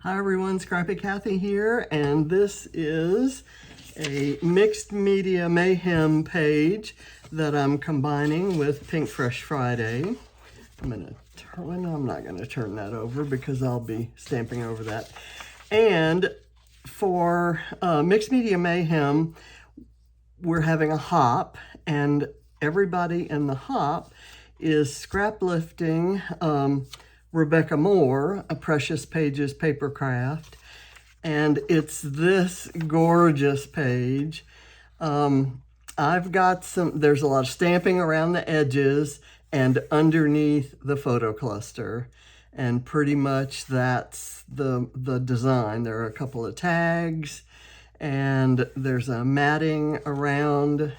Hi everyone, Scrappy Kathy here, and this is a Mixed Media Mayhem page that I'm combining with Pinkfresh Friday. I'm not gonna turn that over because I'll be stamping over that. And for Mixed Media Mayhem, we're having a hop, and everybody in the hop is scrap lifting Rebecca Moore, A Precious Pages Papercraft, and it's this gorgeous page. I've got there's a lot of stamping around the edges and underneath the photo cluster, and pretty much that's the design. There are a couple of tags, and there's a matting around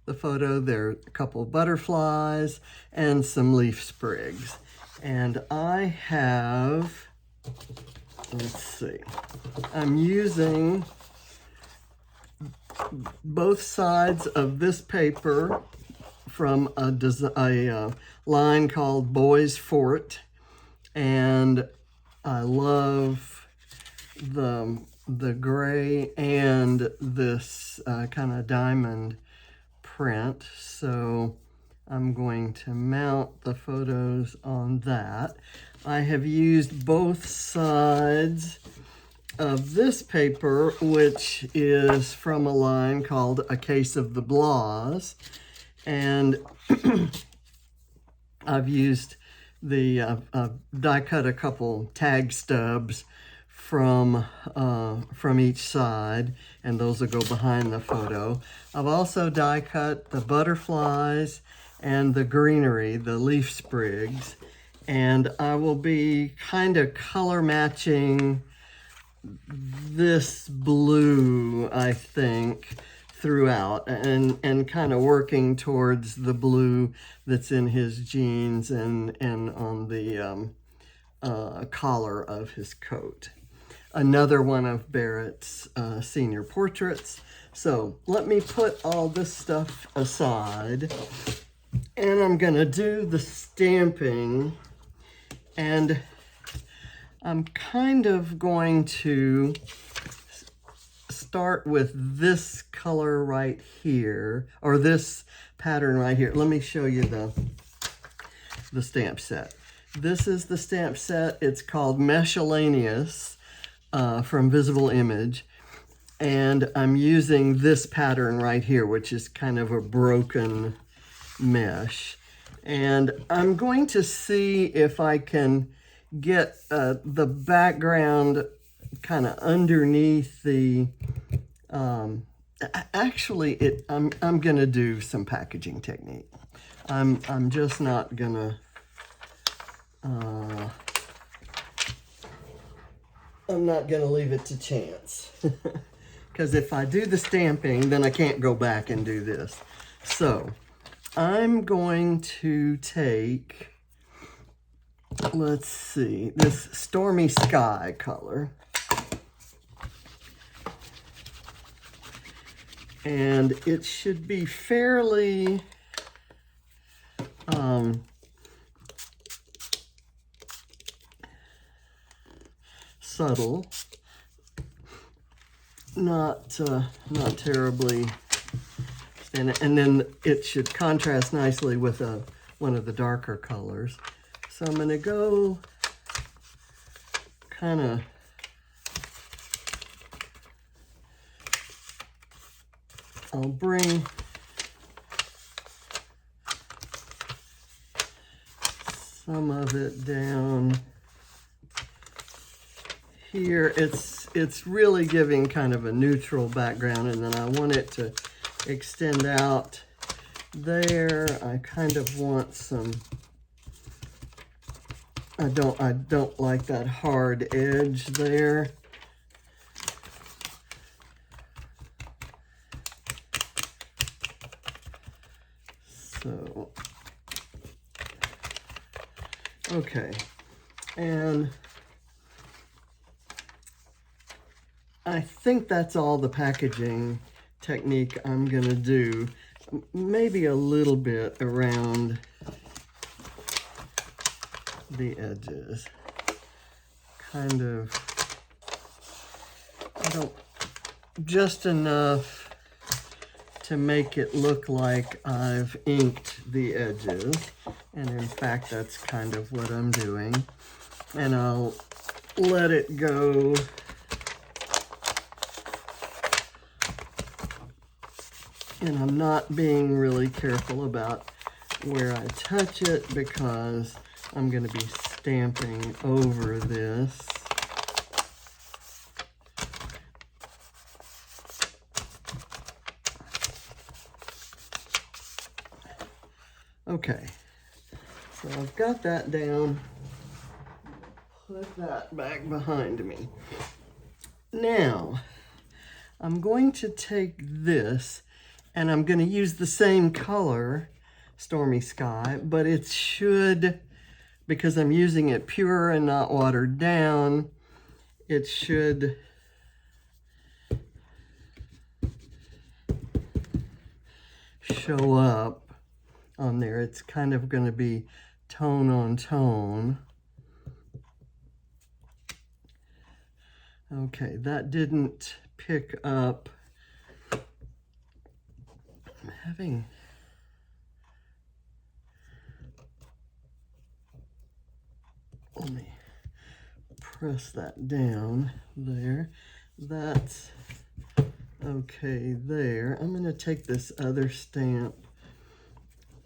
the photo. There are a couple of butterflies and some leaf sprigs. And I have, let's see, I'm using both sides of this paper from a line called Boys Fort, and I love the gray and this kind of diamond print, so I'm going to mount the photos on that. I have used both sides of this paper, which is from a line called A Case of the Blahs, and I've used the die cut a couple tag stubs from each side, and those will go behind the photo. I've also die cut the butterflies and the greenery, the leaf sprigs, and I will be kind of color matching this blue, I think, throughout, and kind of working towards the blue that's in his jeans and on the collar of his coat. Another one of Barrett's senior portraits. So let me put all this stuff aside, and I'm gonna do the stamping, and I'm kind of going to start with this color right here, or this pattern right here. Let me show you the stamp set. This is the stamp set. It's called Miscellaneous from Visible Image, and I'm using this pattern right here, which is kind of a broken mesh, and I'm going to see if I can get the background kind of underneath the actually I'm gonna do some packaging technique. I'm just not gonna I'm not gonna leave it to chance, because if I do the stamping, then I can't go back and do this. So I'm going to take, let's see, this Stormy Sky color, and it should be fairly subtle, not terribly. And then it should contrast nicely with one of the darker colors. So I'm going to go kind of I'll bring some of it down here. It's really giving kind of a neutral background, and then I want it to extend out there. I kind of want some, I don't like that hard edge there. So, okay, and I think that's all the packaging technique I'm gonna do. Maybe a little bit around the edges. Kind of just enough to make it look like I've inked the edges. And in fact, that's kind of what I'm doing. And I'll let it go and I'm not being really careful about where I touch it because I'm going to be stamping over this. Okay, so I've got that down. Put that back behind me. Now, I'm going to take this and I'm going to use the same color, Stormy Sky, but it should, because I'm using it pure and not watered down, it should show up on there. It's kind of going to be tone on tone. Okay, that didn't pick up. I'm having let me press that down there. That's okay there. I'm going to take this other stamp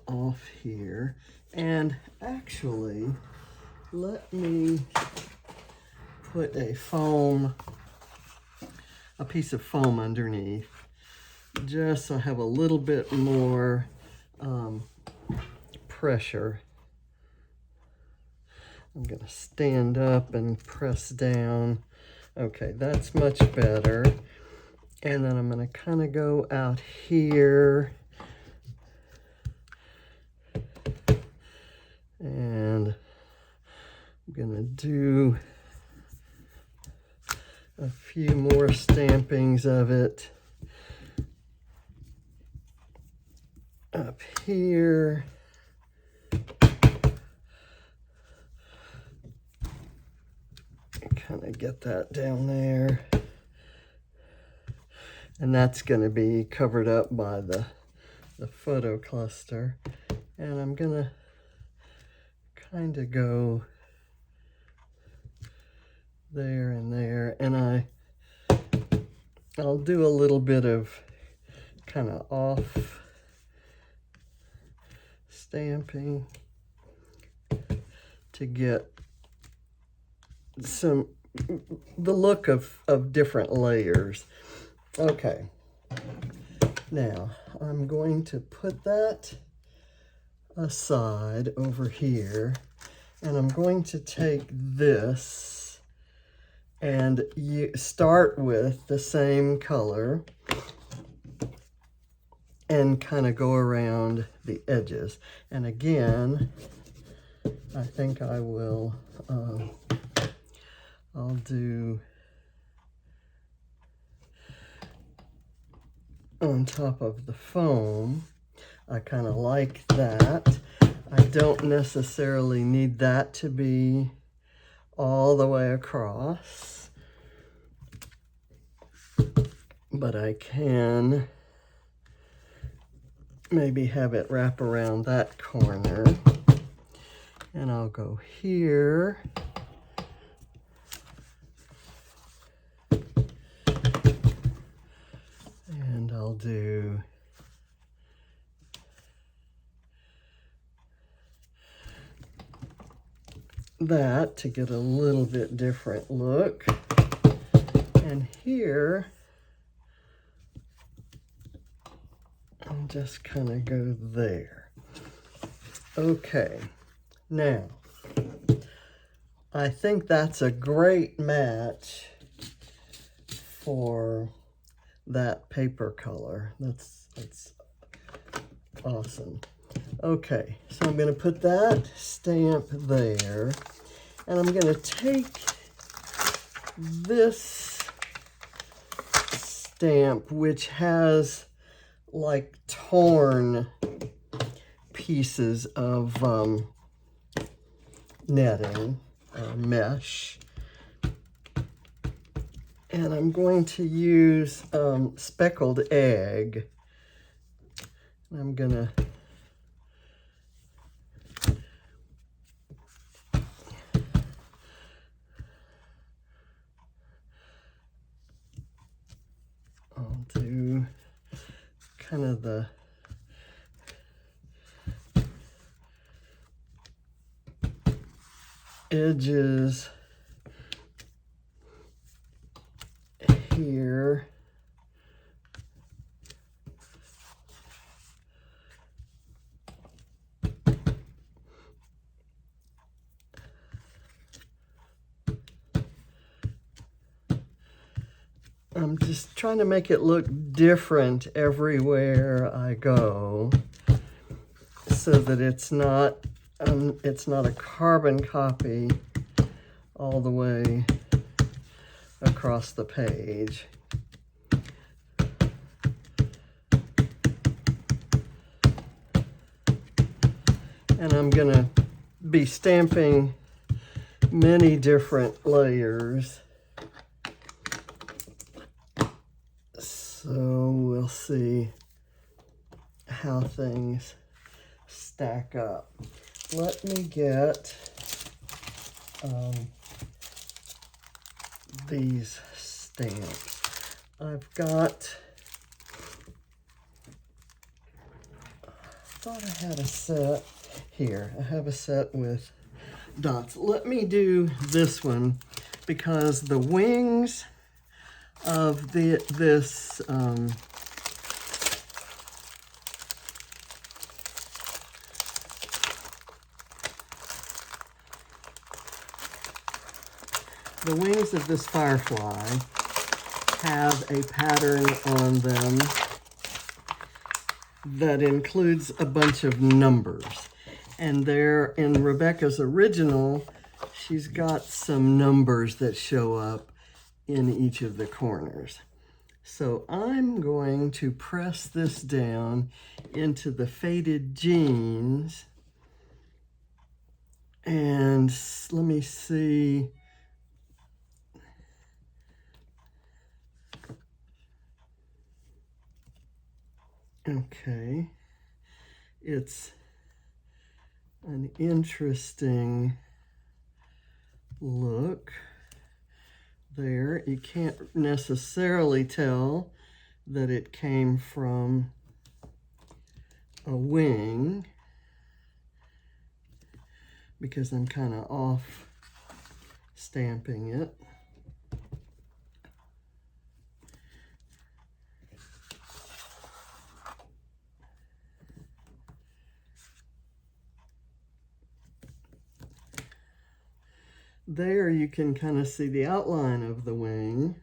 off here, and actually let me put a piece of foam underneath, just so I have a little bit more pressure. I'm going to stand up and press down. Okay, that's much better. And then I'm going to kind of go out here. And I'm going to do a few more stampings of it up here. Kind of get that down there. And that's going to be covered up by the photo cluster. And I'm going to kind of go there and there, and I'll do a little bit of kind of off stamping to get the look of different layers. Okay, now I'm going to put that aside over here, and I'm going to take this and you start with the same color and kind of go around the edges. And again, I think I will I'll do on top of the foam. I kind of like that. I don't necessarily need that to be all the way across, but I can maybe have it wrap around that corner. And I'll go here. And I'll do that to get a little bit different look. And here, I'll just kind of go there. Okay, now, I think that's a great match for that paper color. That's awesome. Okay, so I'm going to put that stamp there, and I'm going to take this stamp, which has like torn pieces of netting, mesh, And I'm going to use speckled egg. I'm gonna I'll do kind of the edges here. I'm just trying to make it look different everywhere I go, so that it's not a carbon copy all the way across the page. And I'm gonna be stamping many different layers. So we'll see how things stack up. Let me get these stamps. I've got, I thought I had a set here. I have a set with dots. Let me do this one because the wings of this the wings of this firefly have a pattern on them that includes a bunch of numbers. And there in Rebecca's original, she's got some numbers that show up in each of the corners. So I'm going to press this down into the faded jeans. And let me see. Okay, it's an interesting look there. You can't necessarily tell that it came from a wing because I'm kind of off stamping it. There you can kind of see the outline of the wing,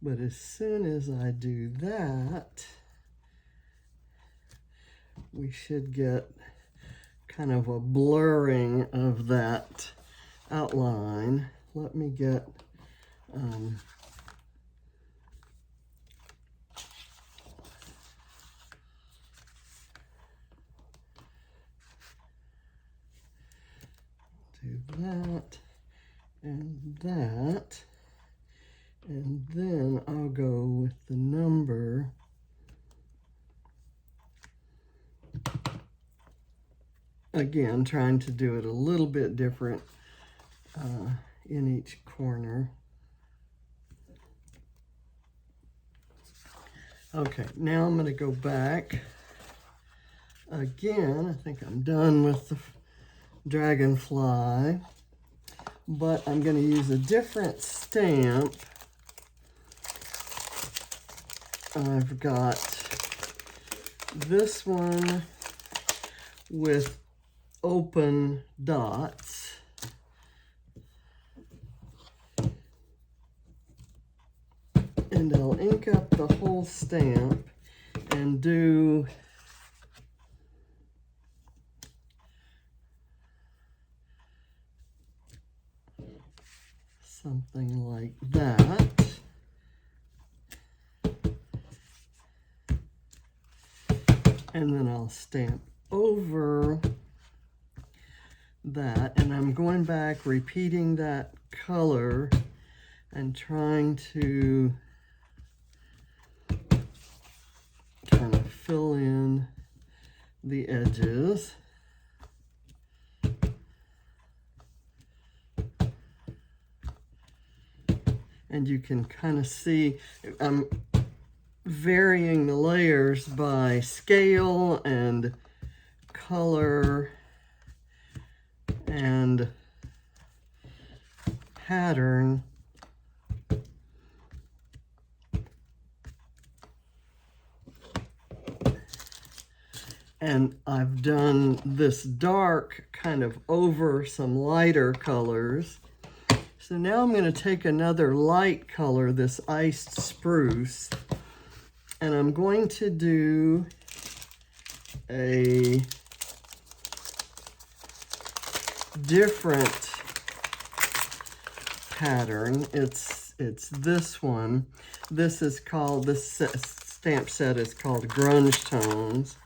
but as soon as I do that, we should get kind of a blurring of that outline. Let me get do that. And that, and then I'll go with the number. Again, trying to do it a little bit different in each corner. Okay, now I'm going to go back again. I think I'm done with the dragonfly. But I'm going to use a different stamp. I've got this one with open dots. And I'll ink up the whole stamp and do something like that. And then I'll stamp over that. And I'm going back, repeating that color and trying to kind of fill in the edges. And you can kind of see I'm varying the layers by scale and color and pattern. And I've done this dark kind of over some lighter colors. So now I'm going to take another light color, this iced spruce, and I'm going to do a different pattern. It's this one. This stamp set is called Grunge Tones.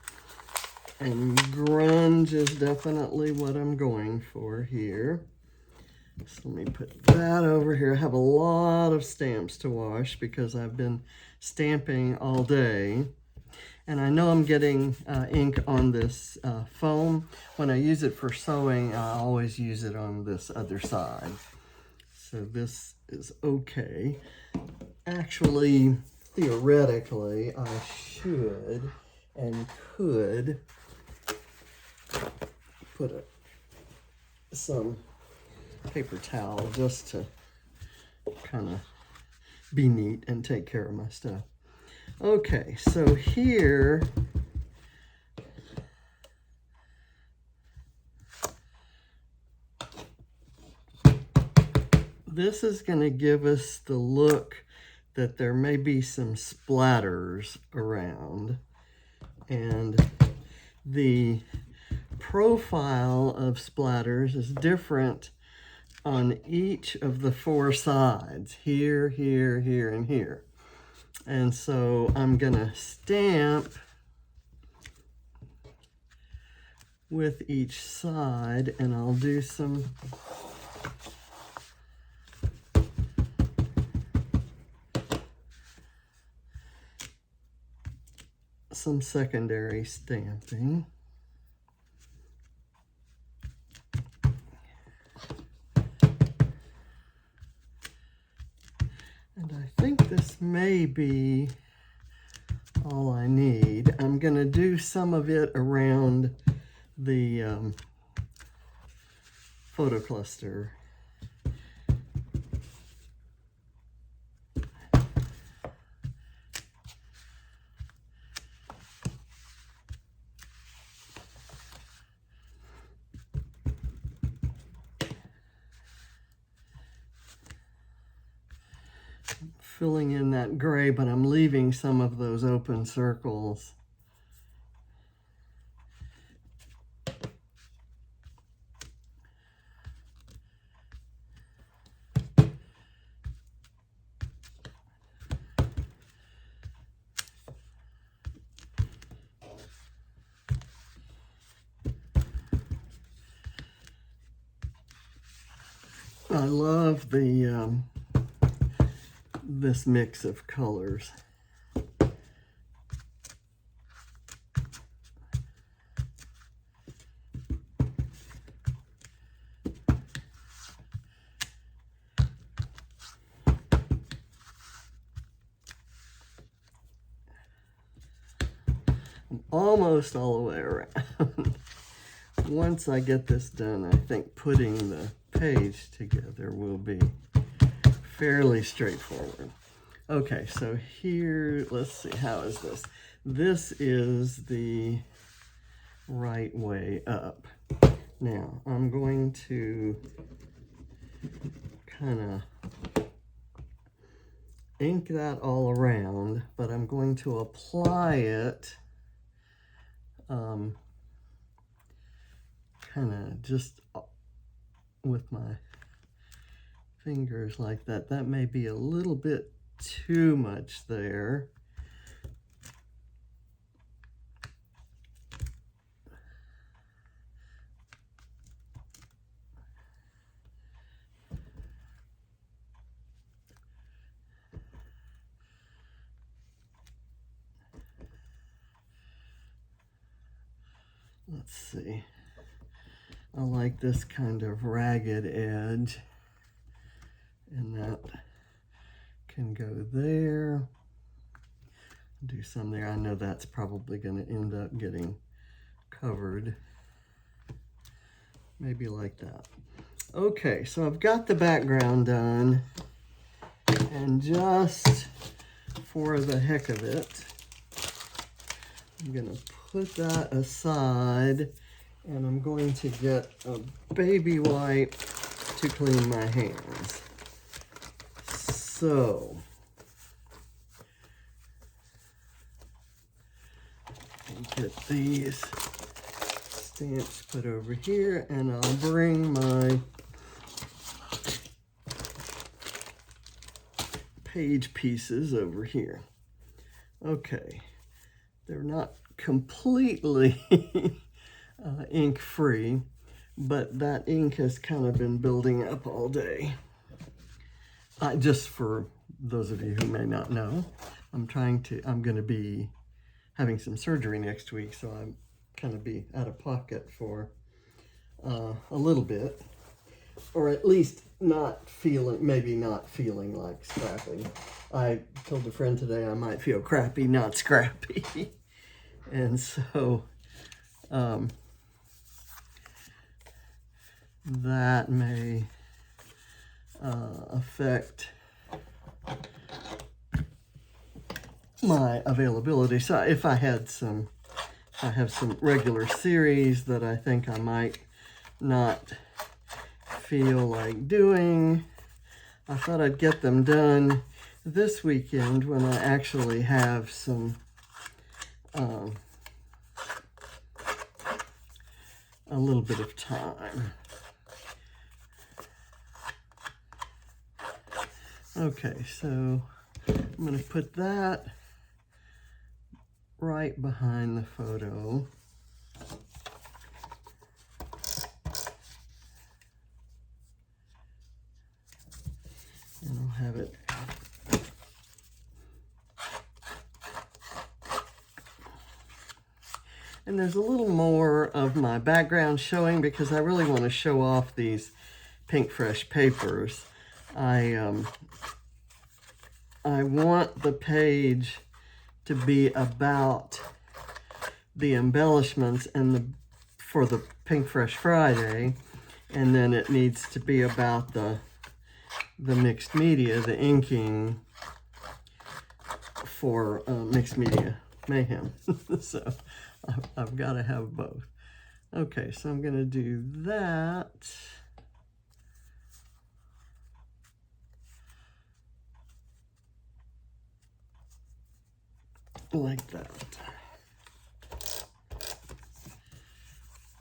And grunge is definitely what I'm going for here. So let me put that over here. I have a lot of stamps to wash because I've been stamping all day. And I know I'm getting ink on this foam. When I use it for sewing, I always use it on this other side. So this is okay. Actually, theoretically, I should and could put some paper towel just to kind of be neat and take care of my stuff. Okay, so here this is going to give us the look that there may be some splatters around, and the profile of splatters is different on each of the four sides, here, here, here, and here. And so I'm gonna stamp with each side, and I'll do some secondary stamping. And I think this may be all I need. I'm going to do some of it around the photo cluster. Filling in that gray, but I'm leaving some of those open circles. I love the this mix of colors. I'm almost all the way around. Once I get this done, I think putting the page together will be fairly straightforward. Okay, so here, let's see, how is this? This is the right way up. Now, I'm going to kind of ink that all around, but I'm going to apply it kind of just with my fingers like that. That may be a little bit too much there. let's see. I like this kind of ragged edge, and that can go there. Do some there. I know that's probably going to end up getting covered. Maybe like that. Okay, so I've got the background done, and just for the heck of it, I'm going to put that aside, and I'm going to get a baby wipe to clean my hands. So, get these stamps put over here, and I'll bring my page pieces over here. Okay, they're not completely ink free, but that ink has kind of been building up all day. Just for those of you who may not know, I'm going to be having some surgery next week, so I'm kind of be out of pocket for a little bit, or at least maybe not feeling like scrapping. I told a friend today I might feel crappy, not scrappy. And so that may affect my availability. So if I have some regular series that I think I might not feel like doing, I thought I'd get them done this weekend when I actually have some a little bit of time. Okay, so I'm going to put that right behind the photo. And I'll have it and there's a little more of my background showing because I really want to show off these Pinkfresh papers. I want the page to be about the embellishments and for the Pinkfresh Friday, and then it needs to be about the mixed media, the inking for Mixed Media Mayhem. So I've got to have both. Okay, so I'm going to do that. Like that.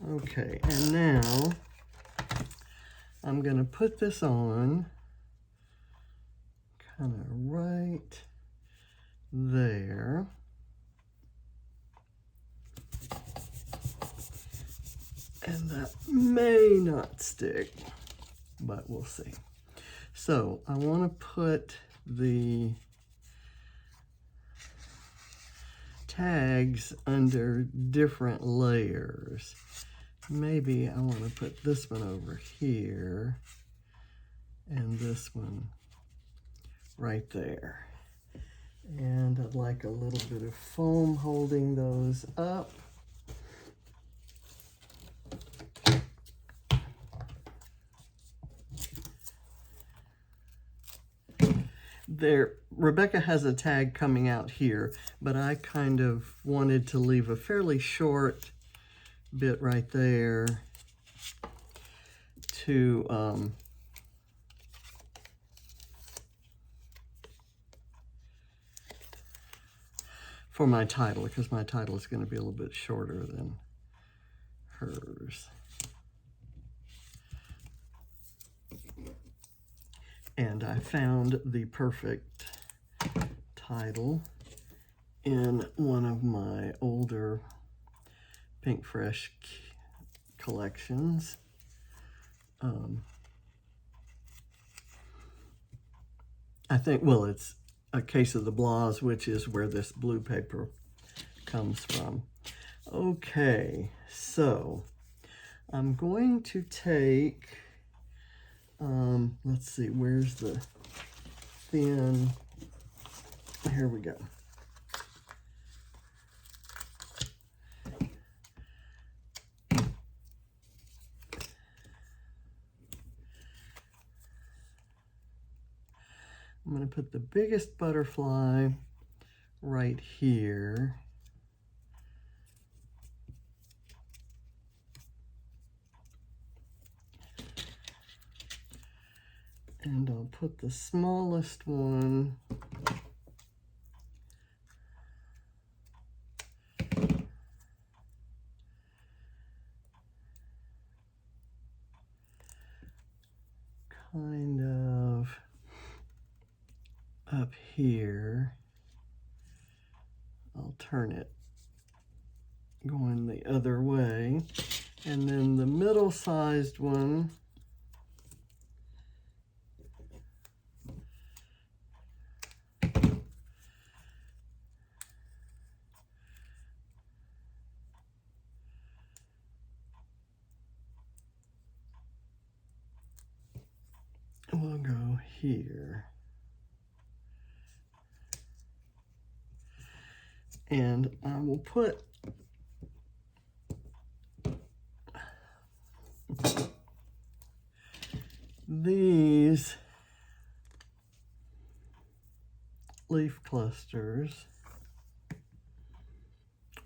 Okay, and now I'm going to put this on kind of right there. And that may not stick, but we'll see. So I want to put the tags under different layers. Maybe I want to put this one over here and this one right there. And I'd like a little bit of foam holding those up. There, Rebecca has a tag coming out here, but I kind of wanted to leave a fairly short bit right there to for my title, because my title is going to be a little bit shorter than hers. And I found the perfect title in one of my older Pinkfresh collections. I think, well, it's A Case of the Blahs, which is where this blue paper comes from. Okay, so I'm going to take, let's see, where's the thin, here we go. I'm going to put the biggest butterfly right here. And I'll put the smallest one kind of up here. I'll turn it going the other way. And then the middle-sized one will go here. And I will put these leaf clusters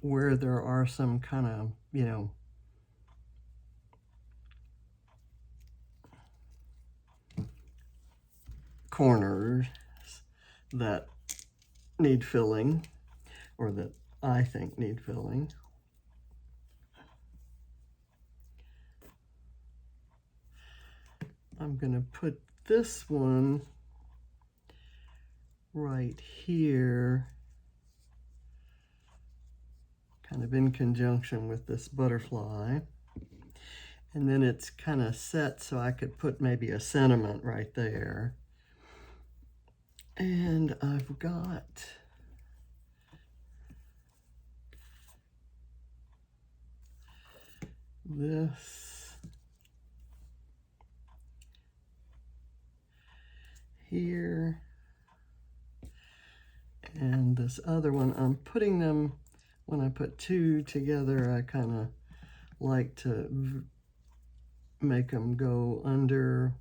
where there are some kind of, you know, corners that need filling, or that I think need filling. I'm going to put this one right here, kind of in conjunction with this butterfly. And then it's kind of set so I could put maybe a sentiment right there. And I've got this here, and this other one. I'm putting them, when I put two together, I kind of like to make them go under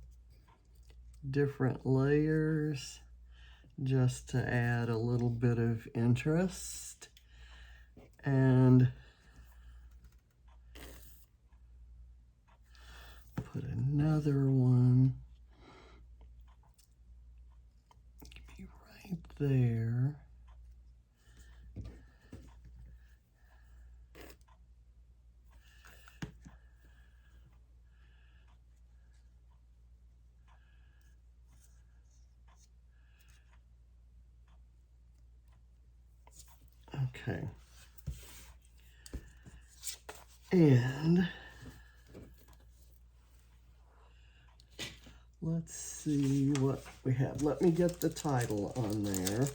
different layers just to add a little bit of interest. And put another one right there. Okay. And let's see what we have. Let me get the title on there,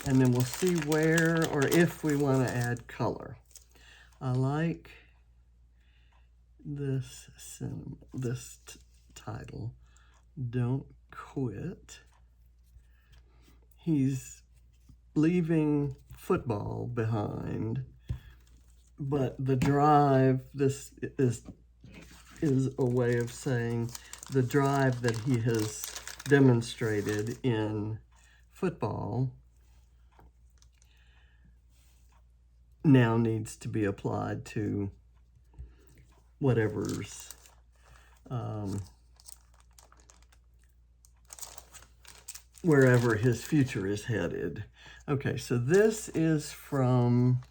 and then we'll see where or if we want to add color. I like this title, Don't Quit. He's leaving football behind, but the drive, this is a way of saying the drive that he has demonstrated in football now needs to be applied to whatever's wherever his future is headed. Okay, so this is from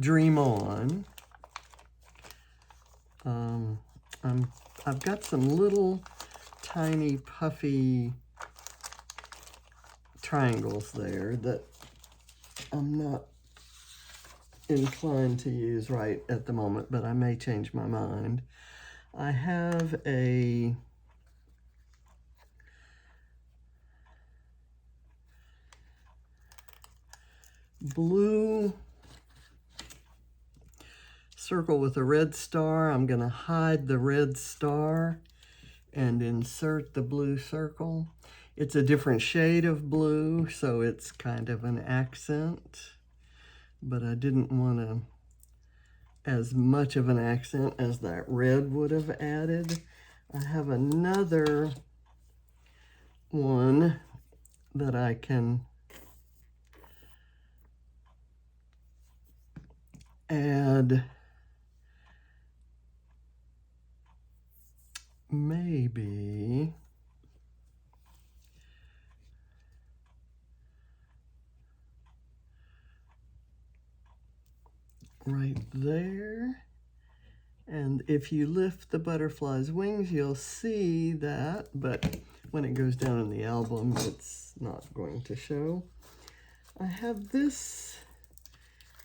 Dream On. I've got some little tiny puffy triangles there that I'm not inclined to use right at the moment, but I may change my mind. I have a blue circle with a red star. I'm going to hide the red star and insert the blue circle. It's a different shade of blue, so it's kind of an accent, but I didn't want as much of an accent as that red would have added. I have another one that I can add maybe right there. And if you lift the butterfly's wings, you'll see that, but when it goes down in the album, it's not going to show. I have this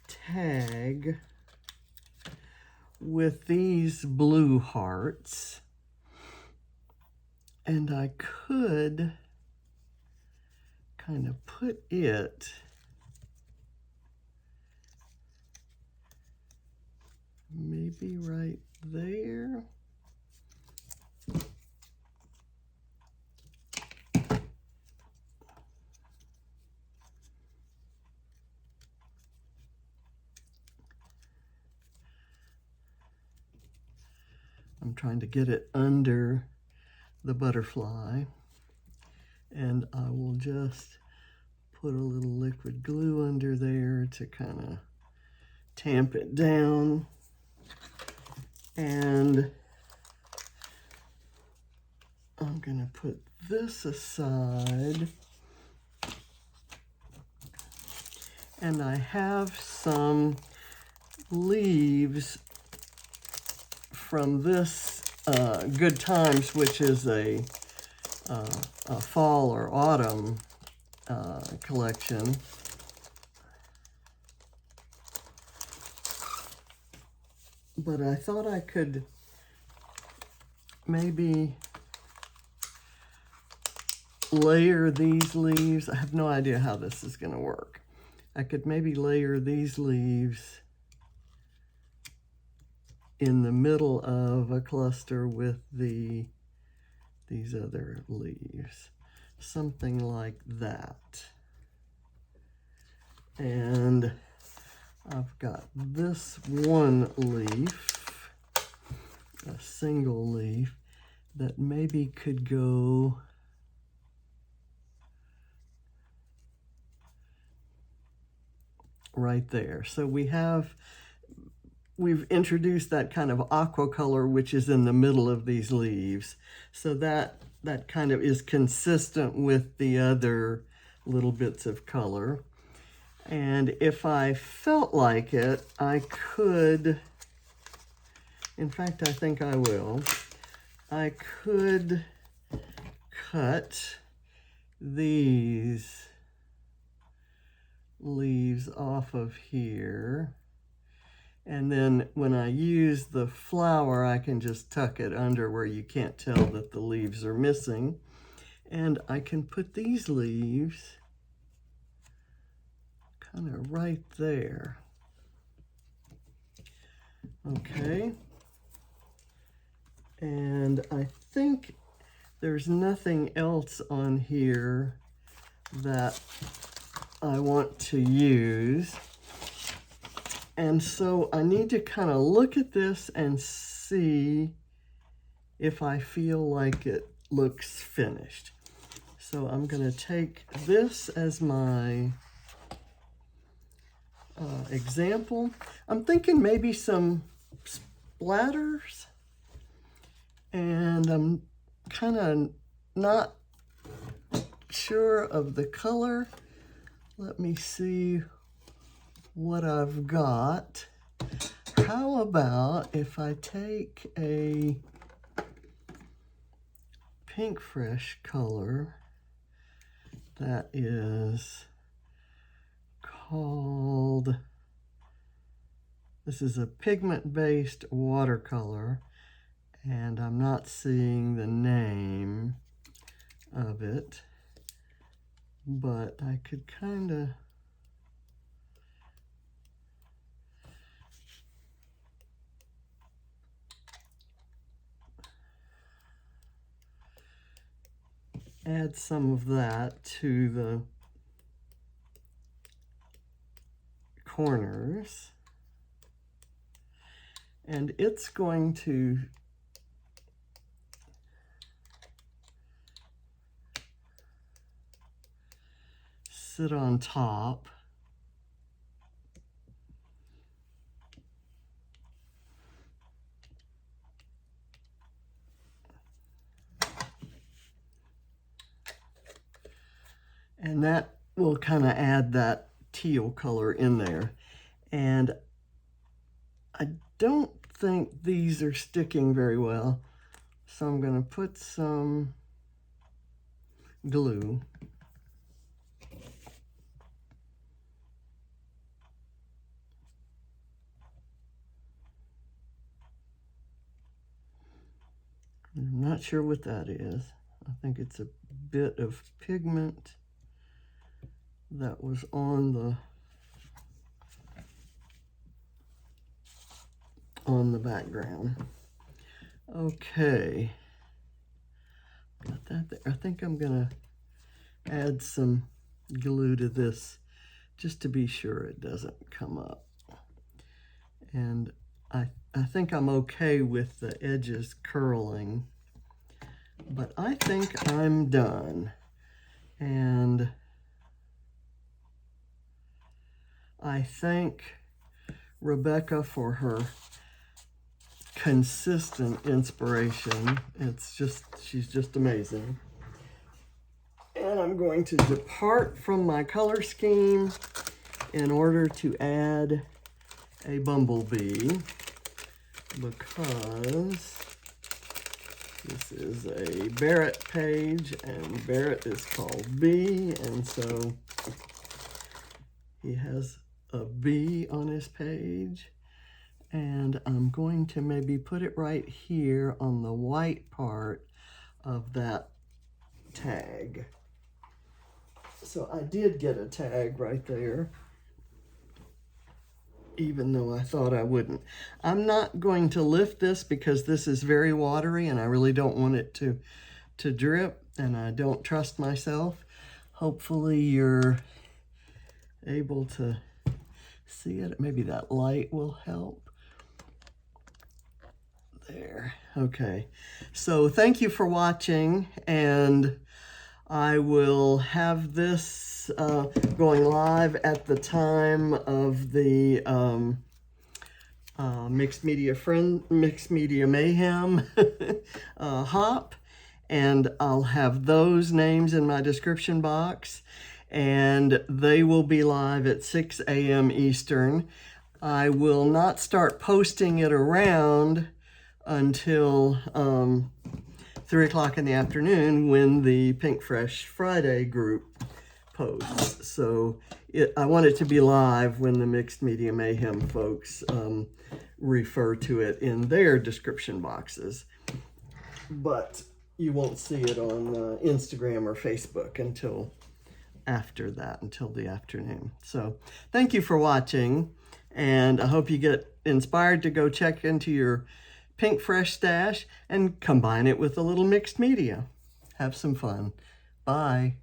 tag with these blue hearts, and I could kind of put it maybe right there. I'm trying to get it under the butterfly, and I will just put a little liquid glue under there to kind of tamp it down. And I'm going to put this aside. And I have some leaves from this Good Times, which is a fall or autumn collection. But I thought I could maybe layer these leaves. I have no idea how this is going to work. I could maybe layer these leaves in the middle of a cluster with these other leaves. Something like that. And I've got this one leaf, a single leaf, that maybe could go right there. So we've introduced that kind of aqua color, which is in the middle of these leaves. So that kind of is consistent with the other little bits of color. And if I felt like it, I could, in fact, I think I will, I could cut these leaves off of here. And then when I use the flower, I can just tuck it under where you can't tell that the leaves are missing. And I can put these leaves kind of right there. Okay. And I think there's nothing else on here that I want to use. And so I need to kind of look at this and see if I feel like it looks finished. So I'm going to take this as my example. I'm thinking maybe some splatters, and I'm kind of not sure of the color. Let me see what I've got. How about if I take a Pinkfresh color that is called, this is a pigment-based watercolor, and I'm not seeing the name of it, but I could kind of add some of that to the corners. And it's going to sit on top. And that will kind of add that teal color in there. And I don't think these are sticking very well, so I'm going to put some glue. I'm not sure what that is. I think it's a bit of pigment that was on the background. Okay, got that there. I think I'm gonna add some glue to this just to be sure it doesn't come up. And I think I'm okay with the edges curling, but I think I'm done. And I thank Rebecca for her consistent inspiration. She's just amazing. And I'm going to depart from my color scheme in order to add a bumblebee, because this is a Barrett page and Barrett is called bee, and so he has a bee on his page. And I'm going to maybe put it right here on the white part of that tag. So I did get a tag right there, even though I thought I wouldn't. I'm not going to lift this because this is very watery and I really don't want it to drip, and I don't trust myself. Hopefully you're able to see it. Maybe that light will help. There. Okay. So thank you for watching, and I will have this going live at the time of the Mixed Media Mayhem hop, and I'll have those names in my description box, and they will be live at 6 a.m. Eastern. I will not start posting it around until 3 o'clock in the afternoon when the Pinkfresh Friday group posts. So I want it to be live when the Mixed Media Mayhem folks refer to it in their description boxes. But you won't see it on Instagram or Facebook until after that, until the afternoon. So thank you for watching, and I hope you get inspired to go check into your Pinkfresh stash and combine it with a little mixed media. Have some fun. Bye.